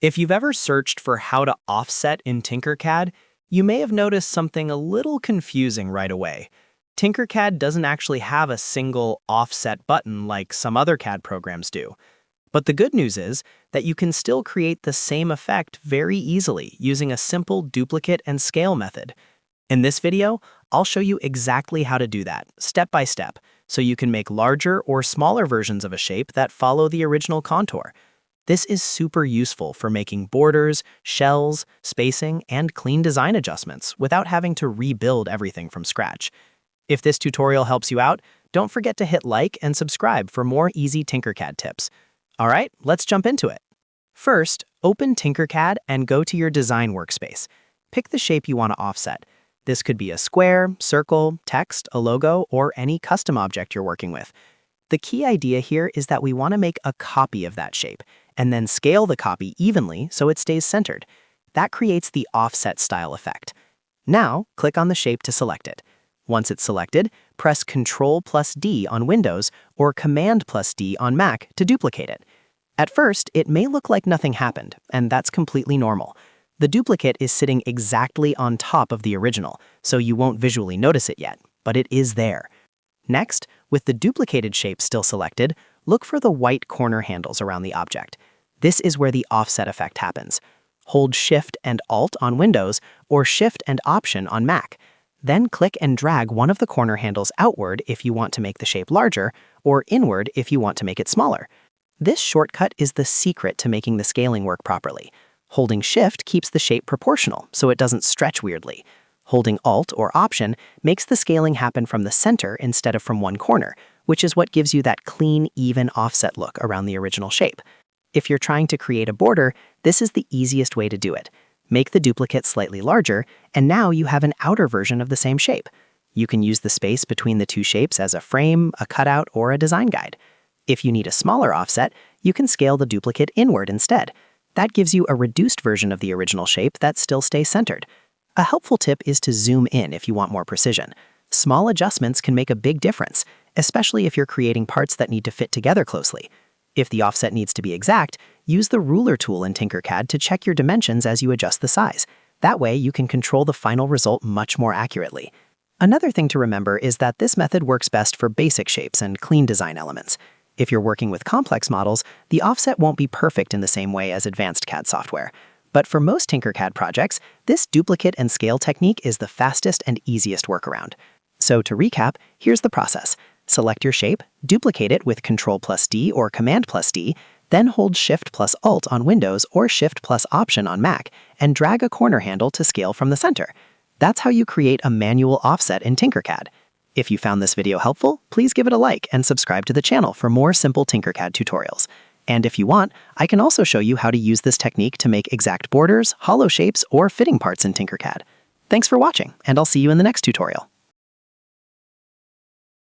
If you've ever searched for how to offset in Tinkercad, you may have noticed something a little confusing right away. Tinkercad doesn't actually have a single offset button like some other CAD programs do. But the good news is that you can still create the same effect very easily using a simple duplicate and scale method. In this video, I'll show you exactly how to do that, step by step, so you can make larger or smaller versions of a shape that follow the original contour. This is super useful for making borders, shells, spacing, and clean design adjustments without having to rebuild everything from scratch. If this tutorial helps you out, don't forget to hit like and subscribe for more easy Tinkercad tips. All right, let's jump into it. First, open Tinkercad and go to your design workspace. Pick the shape you want to offset. This could be a square, circle, text, a logo, or any custom object you're working with. The key idea here is that we want to make a copy of that shape, and then scale the copy evenly so it stays centered. That creates the offset style effect. Now, click on the shape to select it. Once it's selected, press Ctrl+D on Windows or Command+D on Mac to duplicate it. At first, it may look like nothing happened, and that's completely normal. The duplicate is sitting exactly on top of the original, so you won't visually notice it yet, but it is there. Next, with the duplicated shape still selected, look for the white corner handles around the object. This is where the offset effect happens. Hold Shift and Alt on Windows or Shift and Option on Mac. Then click and drag one of the corner handles outward if you want to make the shape larger, or inward if you want to make it smaller. This shortcut is the secret to making the scaling work properly. Holding Shift keeps the shape proportional so it doesn't stretch weirdly. Holding Alt or Option makes the scaling happen from the center instead of from one corner, which is what gives you that clean, even offset look around the original shape. If you're trying to create a border, this is the easiest way to do it. Make the duplicate slightly larger, and now you have an outer version of the same shape. You can use the space between the two shapes as a frame, a cutout, or a design guide. If you need a smaller offset, you can scale the duplicate inward instead. That gives you a reduced version of the original shape that still stays centered. A helpful tip is to zoom in if you want more precision. Small adjustments can make a big difference, especially if you're creating parts that need to fit together closely. If the offset needs to be exact, use the ruler tool in Tinkercad to check your dimensions as you adjust the size. That way, you can control the final result much more accurately. Another thing to remember is that this method works best for basic shapes and clean design elements. If you're working with complex models, the offset won't be perfect in the same way as advanced CAD software. But for most Tinkercad projects, this duplicate and scale technique is the fastest and easiest workaround. So to recap, here's the process. Select your shape, duplicate it with Ctrl+D or Command+D, then hold Shift+Alt on Windows or Shift+Option on Mac, and drag a corner handle to scale from the center. That's how you create a manual offset in Tinkercad. If you found this video helpful, please give it a like and subscribe to the channel for more simple Tinkercad tutorials. And if you want, I can also show you how to use this technique to make exact borders, hollow shapes, or fitting parts in Tinkercad. Thanks for watching, and I'll see you in the next tutorial.